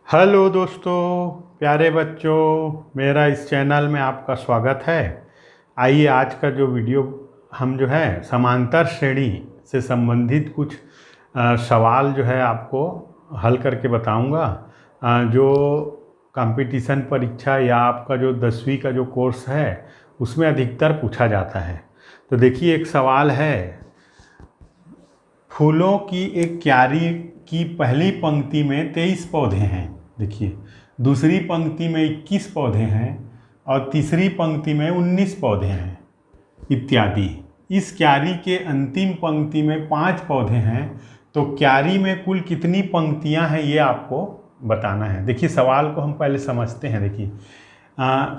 Hello दोस्तों, प्यारे बच्चों, मेरा इस चैनल में आपका स्वागत है। आइए आज का जो वीडियो हम जो है समांतर श्रेणी से संबंधित कुछ सवाल जो है आपको हल करके बताऊंगा। जो कंपटीशन परीक्षा या आपका जो 10वीं का जो कोर्स है उसमें अधिकतर पूछा जाता है। तो देखिए, एक सवाल है, फूलों की एक क्यारी की पहली पंक्ति में 23 पौधे हैं। देखिए, दूसरी पंक्ति में 21 पौधे हैं और तीसरी पंक्ति में 19 पौधे हैं इत्यादि। इस क्यारी के अंतिम पंक्ति में 5 पौधे हैं, तो क्यारी में कुल कितनी पंक्तियां हैं ये आपको बताना है। देखिए, सवाल को हम पहले समझते हैं। देखिए,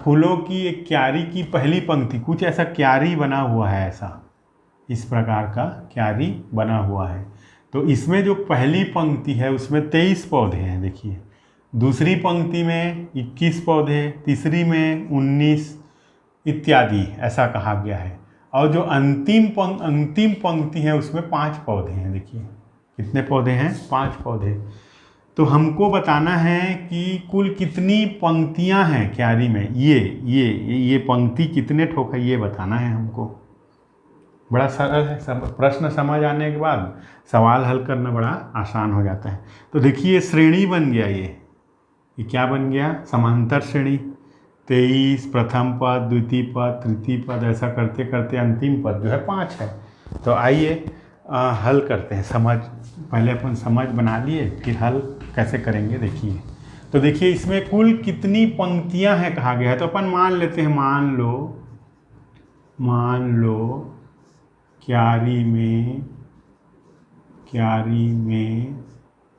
फूलों की एक क्यारी की पहली पंक्ति, कुछ ऐसा क्यारी बना हुआ है, ऐसा इस प्रकार का क्यारी बना हुआ है। तो इसमें जो पहली पंक्ति है उसमें 23 पौधे हैं। देखिए, दूसरी पंक्ति में 21 पौधे, तीसरी में 19 इत्यादि ऐसा कहा गया है। और जो अंतिम पंक्ति है उसमें 5 पौधे हैं। देखिए, कितने पौधे हैं? 5 पौधे। तो हमको बताना है कि कुल कितनी पंक्तियां हैं क्यारी में। ये पंक्ति कितने ठोक है ये बताना है हमको। बड़ा सरल है, प्रश्न समझ आने के बाद सवाल हल करना बड़ा आसान हो जाता है। तो देखिए, श्रेणी बन गया। ये क्या बन गया? समांतर श्रेणी। 23 प्रथम पद, द्वितीय पद, तृतीय पद, ऐसा करते करते अंतिम पद जो है 5 है। तो आइए हल करते हैं। पहले अपन समझ बना लिए, फिर हल कैसे करेंगे देखिए। तो देखिए, इसमें कुल कितनी पंक्तियां हैं कहा गया है। तो अपन मान लेते हैं, मान लो क्यारी में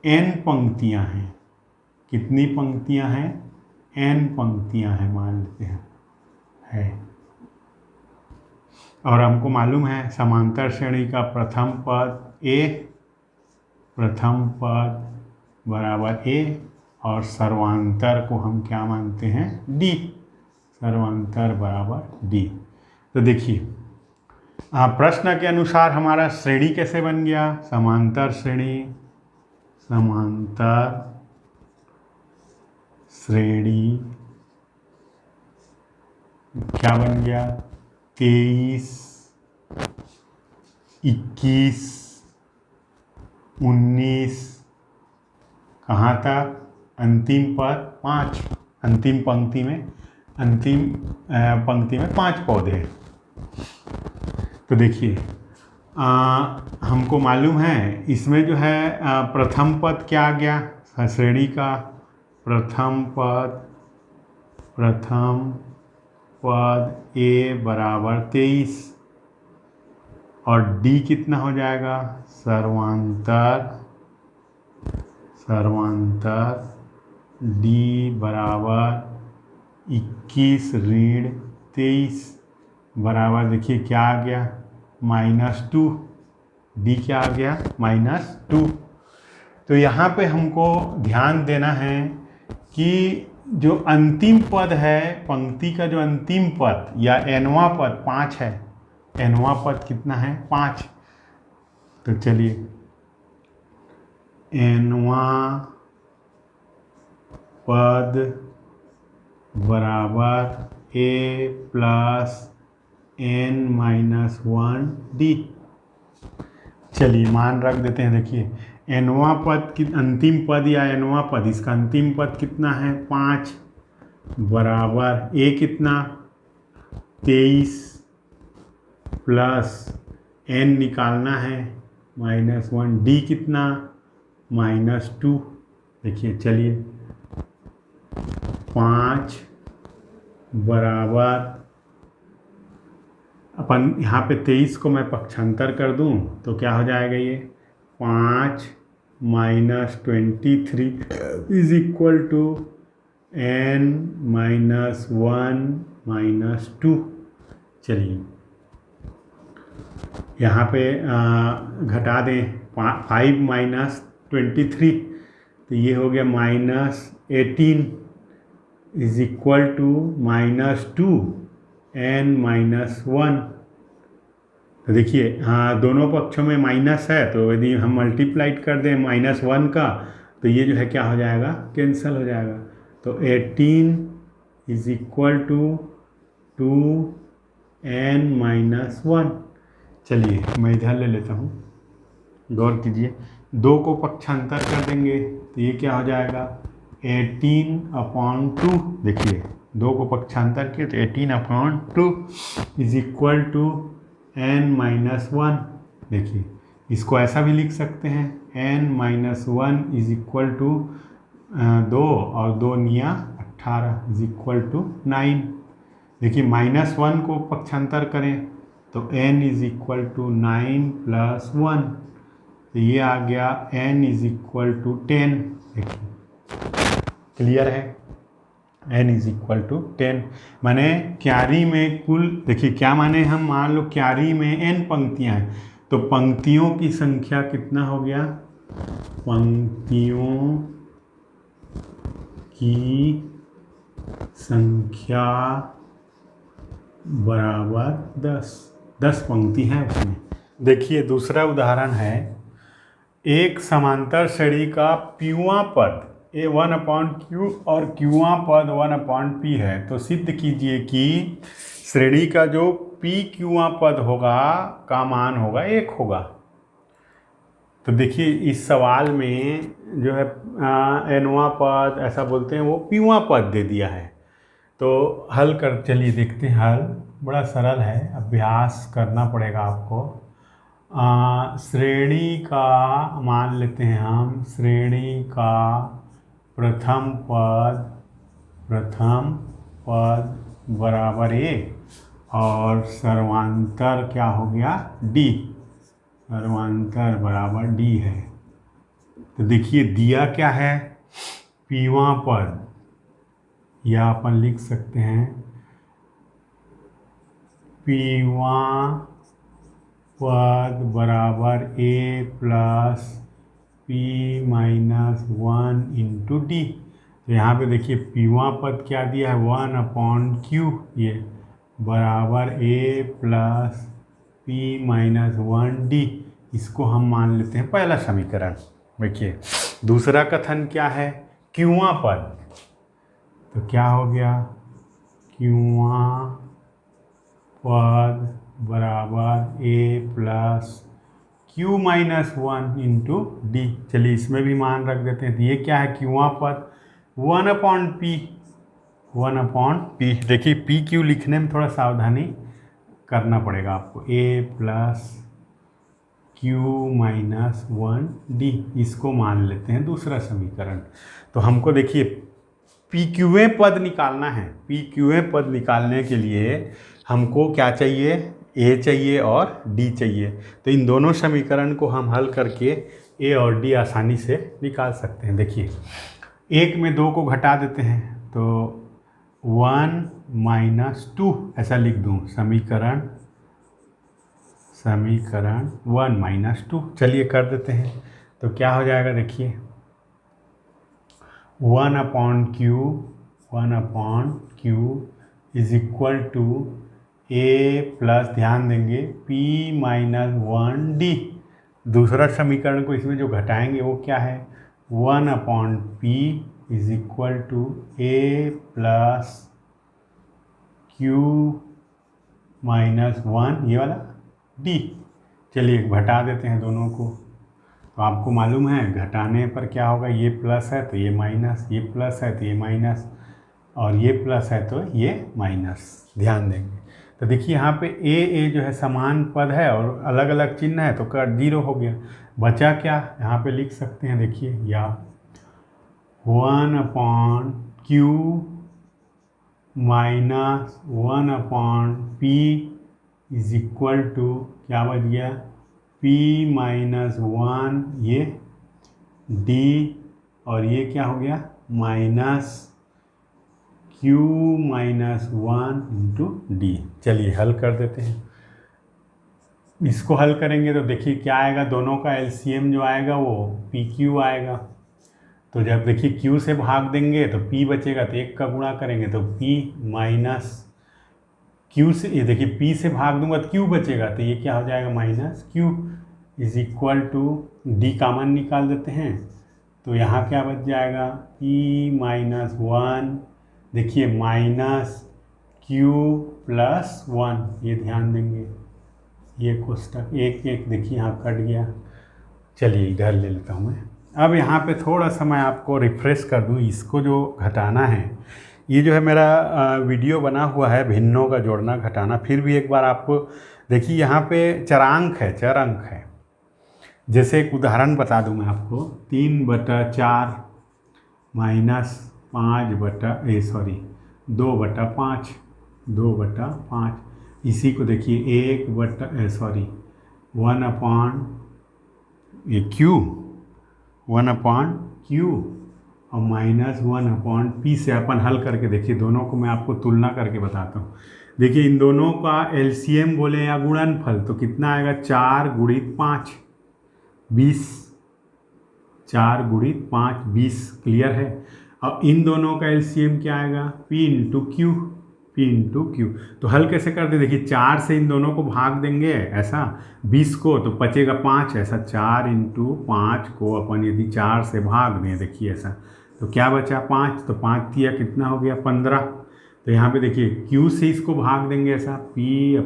n पंक्तियां हैं। कितनी पंक्तियां हैं? n पंक्तियां हैं मान लेते हैं है। और हमको मालूम है समांतर श्रेणी का प्रथम पद बराबर a और सर्वांतर को हम क्या मानते हैं? d। सर्वांतर बराबर d। तो देखिए, प्रश्न के अनुसार हमारा श्रेणी कैसे बन गया? समांतर श्रेणी क्या बन गया? 23, 21, 19, कहाँ तक? अंतिम पद 5। अंतिम पंक्ति में 5 पौधे हैं। तो देखिए, हमको मालूम है इसमें जो है प्रथम पद क्या आ गया श्रेणी का? प्रथम पद a बराबर 23 और d कितना हो जाएगा? सर्वांतर d बराबर 21 ऋण 23 बराबर, देखिए क्या आ गया? -2। d क्या आ गया? -2। तो यहाँ पे हमको ध्यान देना है कि जो अंतिम पद है, पंक्ति का जो अंतिम पद या nवां पद 5 है। nवां पद कितना है? 5। तो चलिए, nवां पद बराबर a प्लस n-1d। चलिए, मान रख देते हैं। देखिए, nवां पद की अंतिम पद या nवां पद, इसका अंतिम पद कितना है? 5 बराबर a कितना? 23 प्लस n निकालना है -1, d कितना? -2। देखिए, चलिए, 5 बराबर, अपन यहाँ पे 23 को मैं पक्षांतर कर दूँ तो क्या हो जाएगा? ये 5 - 23 इज इक्वल टू n-1 - 2। चलिए, यहाँ पे घटा दें 5 - 23, तो ये हो गया -18 इज इक्वल टू -2 n-1। तो देखिए, हाँ, दोनों पक्षों में माइनस है, तो यदि हम मल्टीप्लाइड कर दें -1 का तो ये जो है क्या हो जाएगा, कैंसिल हो जाएगा। तो 18 इज इक्वल टू 2n-1। चलिए मैं इधर ले लेता हूँ, गौर कीजिए, 2 को पक्षांतर कर देंगे तो ये क्या हो जाएगा, 18/2। देखिए 2 को पक्षांतर किए तो 18/2 इज इक्वल टू n-1। देखिए इसको ऐसा भी लिख सकते हैं, n-1 इज इक्वल टू 2 और 2 निया 18 इज इक्वल टू 9। देखिए -1 को पक्षांतर करें तो n इज इक्वल टू 9 + 1, तो ये आ गया n इज इक्वल टू 10। देखिए क्लियर है, n इज इक्वल टू 10। माने क्यारी में कुल, देखिए क्या माने, हम मान लो क्यारी में n पंक्तियां हैं तो पंक्तियों की संख्या कितना हो गया, पंक्तियों की संख्या बराबर 10 पंक्ति है उसमें। देखिए दूसरा उदाहरण है, एक समांतर श्रेणी का पीवां पद A1/Q और क्यूवां पद 1/P है, तो सिद्ध कीजिए कि श्रेणी का जो P क्यूवां पद होगा का मान होगा 1 होगा। तो देखिए इस सवाल में जो है nवां पद ऐसा बोलते हैं, वो पीवां पद दे दिया है। तो हल कर, चलिए देखते हैं हल, बड़ा सरल है, अभ्यास करना पड़ेगा आपको। श्रेणी का मान लेते हैं हम, श्रेणी का प्रथम पद बराबर A और सर्वांतर क्या हो गया D, सर्वांतर बराबर D है। तो देखिए दिया क्या है, पीवां पद, या अपन लिख सकते हैं पीवां पद बराबर A + P-1 × D। तो यहाँ पे देखिए पीवां पद क्या दिया है, 1/Q, ये बराबर A + P-1 D। इसको हम मान लेते हैं पहला समीकरण। देखिए दूसरा कथन क्या है, क्यूवां पद, तो क्या हो गया, क्यूवां पद बराबर A + Q-1 × D। चलिए इसमें भी मान रख देते हैं, तो ये क्या है, क्यूवां पद 1/P। देखिए PQ लिखने में थोड़ा सावधानी करना पड़ेगा आपको, A + Q-1 D, इसको मान लेते हैं दूसरा समीकरण। तो हमको देखिए PQवें पद निकालना है, PQवें पद निकालने के लिए हमको क्या चाहिए, A चाहिए और D चाहिए। तो इन दोनों समीकरण को हम हल करके A और D आसानी से निकाल सकते हैं। देखिए 1 में 2 को घटा देते हैं तो 1 - 2 ऐसा लिख दूँ, समीकरण 1 - 2। चलिए कर देते हैं, तो क्या हो जाएगा, देखिए 1/Q is equal to A + ध्यान देंगे P-1 D। दूसरा समीकरण को इसमें जो घटाएंगे वो क्या है, 1/P is equal to A + Q-1 ये वाला D। चलिए घटा देते हैं दोनों को, तो आपको मालूम है घटाने पर क्या होगा, ये प्लस है तो ये माइनस, ये प्लस है तो ये माइनस, और ये प्लस है तो ये माइनस। ध्यान देंगे तो देखिए यहाँ पे A जो है समान पद है और अलग अलग चिन्ह है तो कट 0 हो गया। बचा क्या, यहाँ पे लिख सकते हैं, देखिए या 1/Q - 1/P is equal to क्या बच गया, P-1 ये D, और ये क्या हो गया -Q-1 × D। चलिए हल कर देते हैं। इसको हल करेंगे तो देखिए क्या आएगा, दोनों का LCM जो आएगा वो PQ आएगा। तो जब देखिए Q से भाग देंगे तो P बचेगा, तो 1 का गुणा करेंगे तो P - Q से, ये देखिए P से भाग दूंगा तो Q बचेगा, तो ये क्या हो जाएगा -Q is equal to D common निकाल देते हैं तो यहाँ क्या बच जाएगा P-1, देखिए माइनस Q प्लस 1, ये ध्यान देंगे, ये कोष्टक एक एक देखिए यहाँ कट गया। चलिए इधर ले लेता हूँ मैं। अब यहाँ पे थोड़ा सा मैं आपको रिफ्रेश कर दूँ, इसको जो घटाना है, ये जो है मेरा वीडियो बना हुआ है भिन्नों का जोड़ना घटाना, फिर भी एक बार आपको देखिए यहाँ पे चरांक है, चर अंक है। जैसे एक उदाहरण बता दूँ मैं आपको, 3/4 माइनस 2/5, 2/5, इसी को देखिए 1/Q और माइनस 1/P से अपन हल करके देखिए, दोनों को मैं आपको तुलना करके बताता हूँ। देखिए इन दोनों का एलसीएम बोले या गुणनफल तो कितना आएगा, 4 × 5 20, 4 × 5 20, क्लियर है। अब इन दोनों का एलसीएम क्या आएगा, P × Q। तो हल कैसे करते, देखिए 4 से इन दोनों को भाग देंगे ऐसा 20 को, तो बचेगा 5, ऐसा 4 × 5 को अपन यदि 4 से भाग दें, देखिए ऐसा, तो क्या बचा 5, तो 5 तिया कितना हो गया 15। तो यहाँ पे देखिए Q से इसको भाग देंगे ऐसा P ×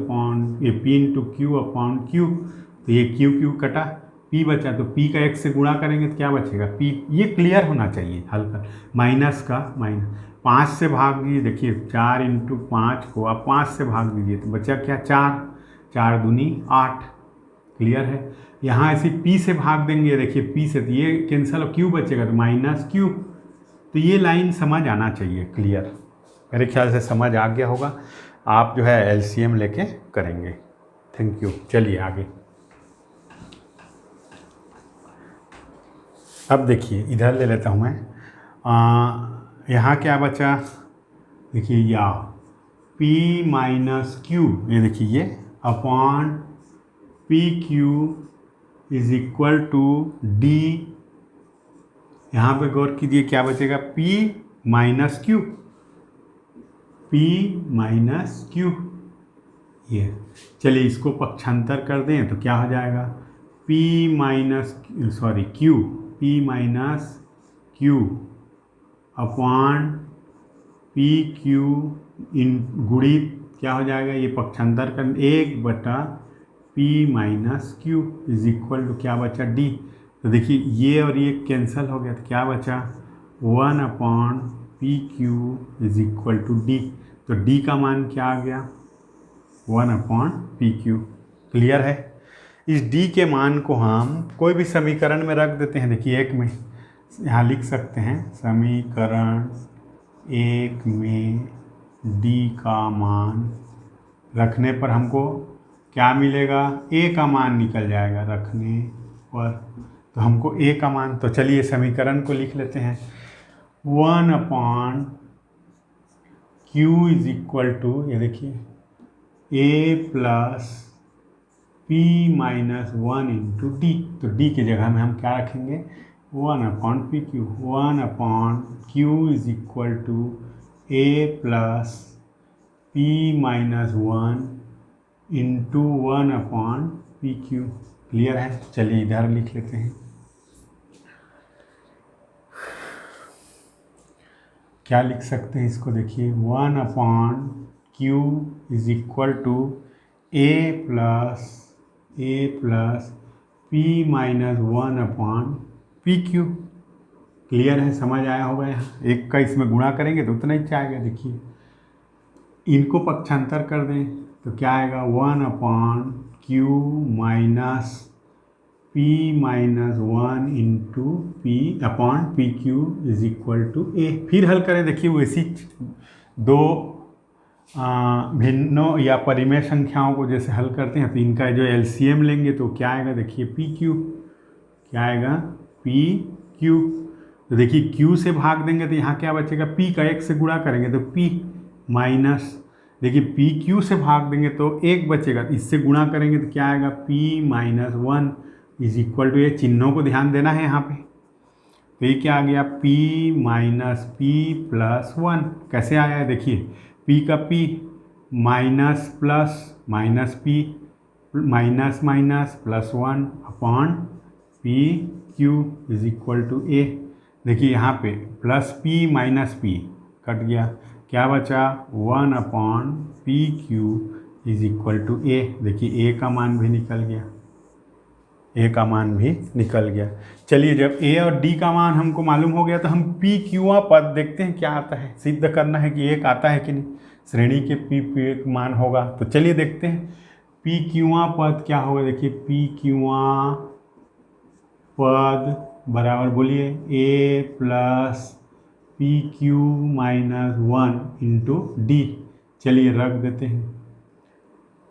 Q, तो ये Q कटा, P बचा, तो P का 1 से गुणा करेंगे तो क्या बचेगा P, ये क्लियर होना चाहिए हल कर। माइनस का माइनस 5 से भाग दीजिए, देखिए 4 × 5 को आप 5 से भाग दीजिए तो बचा क्या 4, 4 दूनी 8, क्लियर है। यहाँ ऐसे P से भाग देंगे, देखिए P से तो ये कैंसिल, Q बचेगा तो माइनस Q। तो ये लाइन समझ आना चाहिए, क्लियर, मेरे ख्याल से समझ आ गया होगा। आप जो है एलसीएम लेके करेंगे। Thank you. चलिए आगे। अब देखिए इधर ले लेता हूँ मैं, यहाँ क्या बचा, देखिए या P - Q, ये देखिए ये अपॉन PQ = D। यहाँ पे गौर कीजिए क्या बचेगा, P - Q, ये। चलिए इसको पक्षांतर कर दें तो क्या हो जाएगा, P - Q अपॉन PQ गुणित क्या हो जाएगा, ये पक्षांतर कर 1/P - Q = क्या बचा D। तो देखिए ये और ये कैंसिल हो गया तो क्या बचा 1/PQ = D। तो D का मान क्या आ गया 1/PQ, क्लियर है। इस D के मान को हम कोई भी समीकरण में रख देते हैं। देखिए एक में यहाँ लिख सकते हैं, समीकरण 1 में D का मान रखने पर हमको क्या मिलेगा, A का मान निकल जाएगा रखने पर, तो हमको A का मान, तो चलिए समीकरण को लिख लेते हैं 1/Q = ये देखिए A + P - 1 × D। तो D की जगह में हम क्या रखेंगे 1/PQ, 1/Q = A + P - 1 × 1/PQ, clear है। चलिए इधर लिख लेते हैं, क्या लिख सकते हैं इसको, देखिए 1/Q = A + P - 1/PQ, clear है, समझ आया होगा। यहाँ एक का इसमें गुणा करेंगे तो उतना ही आएगा। देखिए इनको पक्षांतर कर दें तो क्या आएगा 1/Q - P - 1 × PQ = A। फिर हल करें, देखिए वैसी दो भिन्नों या परिमेय संख्याओं को जैसे हल करते हैं तो इनका जो एलसीएम लेंगे तो क्या आएगा, देखिए PQ, क्या आएगा PQ। तो देखिए Q से भाग देंगे तो यहाँ क्या बचेगा, P का 1 से गुणा करेंगे तो P माइनस, देखिए PQ से भाग देंगे तो 1 बचेगा, इससे गुणा करेंगे तो क्या आएगा P - 1 = ये चिन्हों को ध्यान देना है यहाँ पे। तो ये क्या आ गया P - P + 1, कैसे आया है देखिए P का P minus plus minus P minus +1/PQ = A। देखिए यहाँ पे plus P minus P cut गया, क्या बचा 1/PQ इज इक्वल टू ए। देखिए ए का मान भी निकल गया, ए का मान भी निकल गया। चलिए जब ए और डी का मान हमको मालूम हो गया तो हम पी क्यूआ पद देखते हैं क्या आता है, सिद्ध करना है कि एक आता है कि नहीं, श्रेणी के पी मान होगा। तो चलिए देखते हैं पी क्यूआ पद क्या होगा। देखिए पी क्यूआ पद बराबर बोलिए A plus P Q minus 1 into D. चलिए रख देते हैं,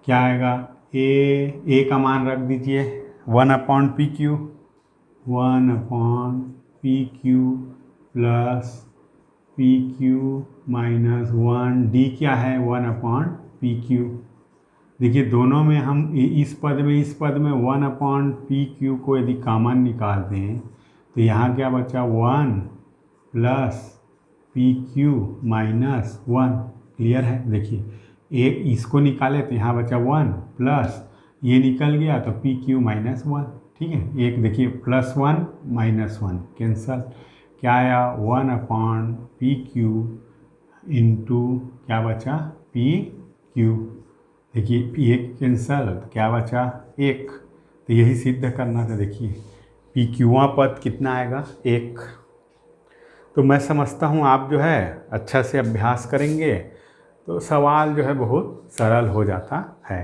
क्या आएगा ए का मान रख दीजिए 1/PQ, 1/PQ plus PQ minus 1, D क्या है 1/PQ। देखिए दोनों में हम इस पद में 1/PQ को यदि कॉमन निकाल दें तो यहाँ क्या बचा 1 प्लस PQ माइनस 1। क्लियर है। देखिए एक इसको निकाले तो यहाँ बचा 1 प्लस ये निकल गया तो PQ माइनस 1। ठीक है, एक देखिए +1 -1 कैंसल, क्या आया 1/PQ इंटू क्या बचा PQ। देखिए एक कैंसल तो क्या बचा 1। तो यही सिद्ध करना था। देखिए PQआ पद कितना आएगा 1। तो मैं समझता हूँ आप जो है अच्छा से अभ्यास करेंगे तो सवाल जो है बहुत सरल हो जाता है।